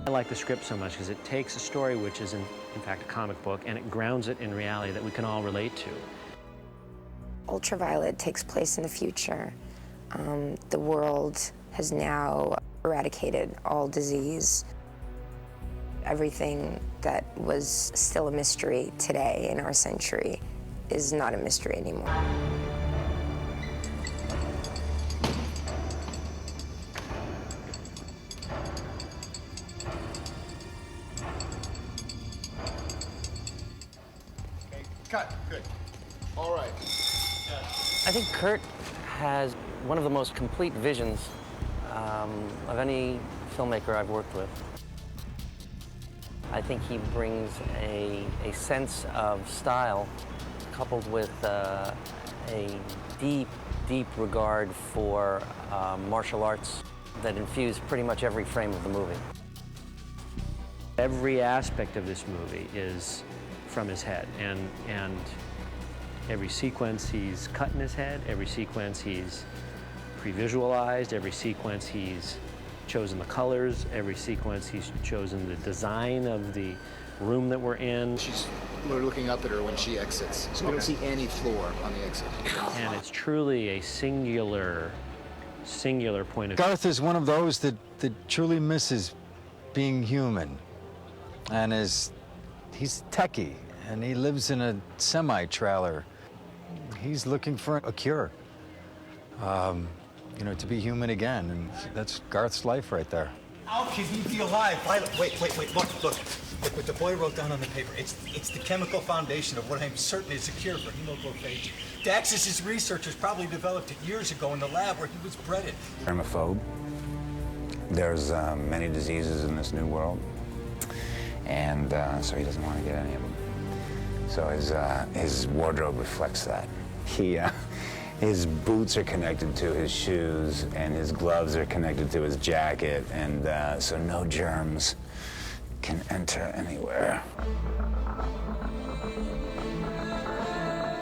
I like the script so much because it takes a story which is in fact a comic book and it grounds it in reality that we can all relate to. Ultraviolet takes place in the future. The world has now eradicated all disease. Everything that was still a mystery today in our century is not a mystery anymore. Okay, cut. Good. All right. I think Kurt has one of the most complete visions of any filmmaker I've worked with. I think he brings a sense of style coupled with a deep, deep regard for martial arts that infuse pretty much every frame of the movie. Every aspect of this movie is from his head, and every sequence he's cut in his head, every sequence he's pre-visualized, every sequence he's chosen the colors, every sequence he's chosen the design of the room that we're in. We're looking up at her when she exits, so we don't see any floor on the exit. And it's truly a singular point of view. Garth is one of those that truly misses being human, and he's techie, and he lives in a semi-trailer. He's looking for a cure, you know, to be human again, and that's Garth's life right there. How can he be alive? Violet, wait, look what the boy wrote down on the paper. It's the chemical foundation of what I'm certain is a cure for hemophilia. Dax's researchers probably developed it years ago in the lab where he was bred. Germaphobe. There's many diseases in this new world, and so he doesn't want to get any of them. So his wardrobe reflects that. His boots are connected to his shoes, and his gloves are connected to his jacket, and so no germs can enter anywhere.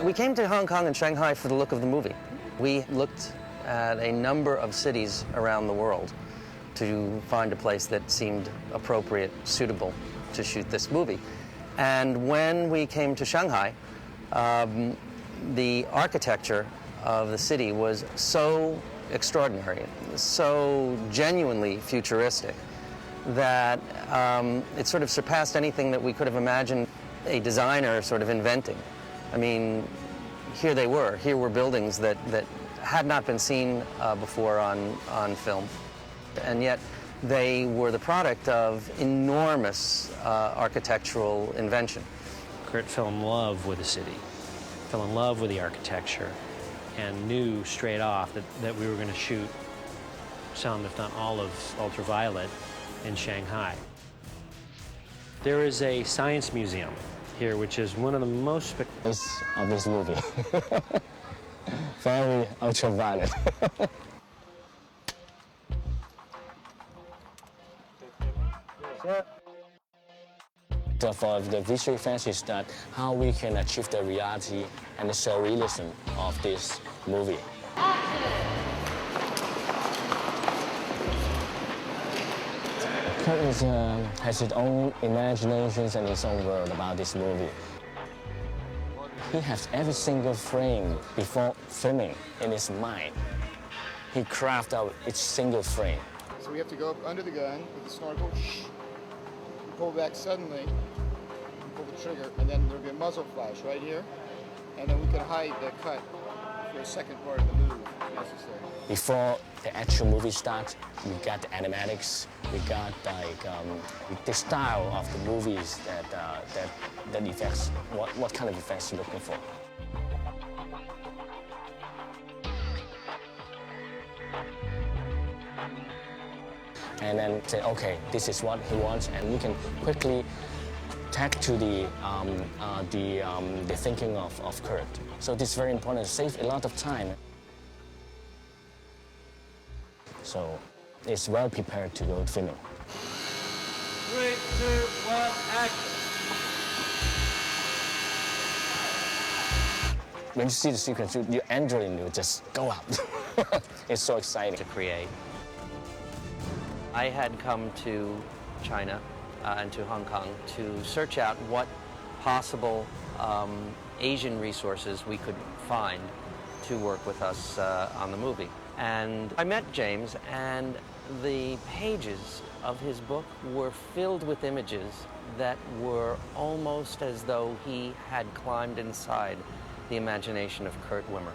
We came to Hong Kong and Shanghai for the look of the movie. We looked at a number of cities around the world to find a place that seemed appropriate, suitable to shoot this movie. And when we came to Shanghai, the architecture of the city was so extraordinary, so genuinely futuristic, that it sort of surpassed anything that we could have imagined a designer sort of inventing. I mean, here were buildings that had not been seen before on film, and yet they were the product of enormous architectural invention. Kurt fell in love with the city, fell in love with the architecture, and knew straight off that we were going to shoot some, if not all, of Ultraviolet in Shanghai. There is a science museum here, which is one of the most of this movie. Very ultraviolet. For the visual effects is that how we can achieve the reality and the surrealism of this movie. Kurt has his own imaginations and his own world about this movie. He has every single frame before filming in his mind. He crafted out each single frame. So we have to go up under the gun with the snorkel, pull back suddenly, pull the trigger, and then there'll be a muzzle flash right here, and then we can hide the cut for a second part of the move if necessary. Before the actual movie starts, we got the animatics, we got the style of the movies that effects, what kind of effects you're looking for. And then say, okay, this is what he wants, and we can quickly tag to the thinking of Kurt. So this is very important, save a lot of time. So it's well prepared to go filming. 3, 2, 1, action! When you see the sequence, your adrenaline will just go up. It's so exciting to create. I had come to China and to Hong Kong to search out what possible Asian resources we could find to work with us on the movie. And I met James, and the pages of his book were filled with images that were almost as though he had climbed inside the imagination of Kurt Wimmer.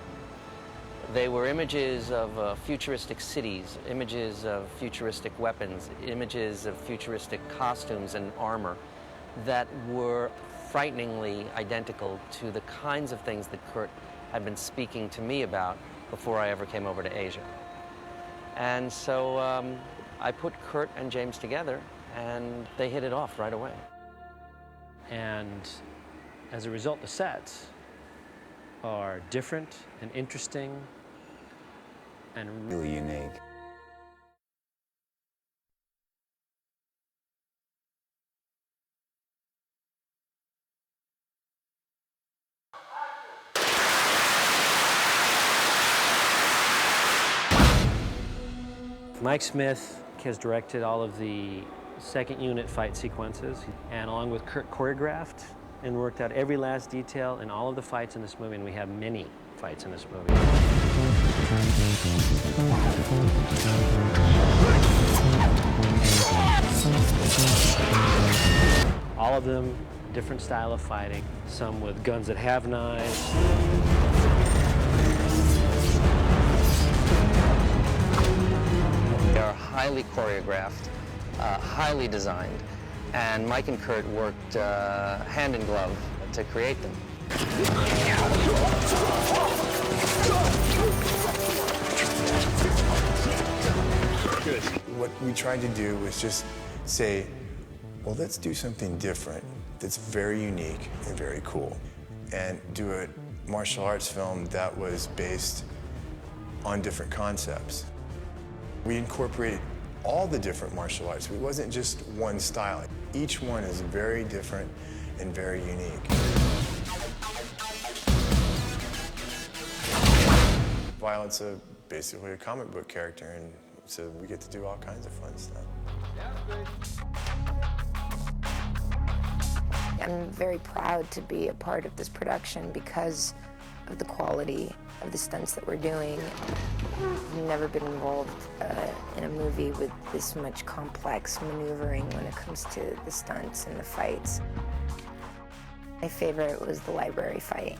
They were images of futuristic cities, images of futuristic weapons, images of futuristic costumes and armor that were frighteningly identical to the kinds of things that Kurt had been speaking to me about before I ever came over to Asia. And so I put Kurt and James together, and they hit it off right away. And as a result, the sets are different and interesting and Really unique. Mike Smith has directed all of the second unit fight sequences, and along with Kurt choreographed and worked out every last detail in all of the fights in this movie, and we have many fights in this movie. All of them, different style of fighting, some with guns that have knives. They are highly choreographed, highly designed, and Mike and Kurt worked hand in glove to create them. Good. What we tried to do was just say, well, let's do something different that's very unique and very cool, and do a martial arts film that was based on different concepts. We incorporated all the different martial arts. It wasn't just one style. Each one is very different and very unique. Violet's basically a comic book character, and so we get to do all kinds of fun stuff. I'm very proud to be a part of this production because of the quality of the stunts that we're doing. I've never been involved in a movie with this much complex maneuvering when it comes to the stunts and the fights. My favorite was the library fight.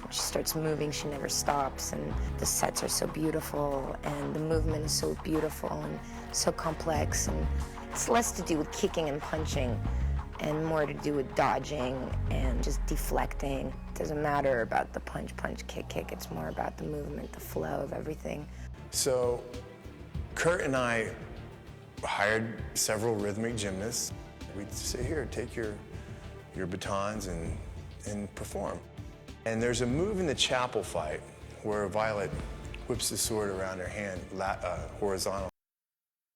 When she starts moving, she never stops, and the sets are so beautiful, and the movement is so beautiful and so complex, and it's less to do with kicking and punching and more to do with dodging and just deflecting. It doesn't matter about the punch, punch, kick, kick. It's more about the movement, the flow of everything. So Kurt and I hired several rhythmic gymnasts. We'd say, here, take your batons and perform. And there's a move in the chapel fight where Violet whips the sword around her hand horizontally.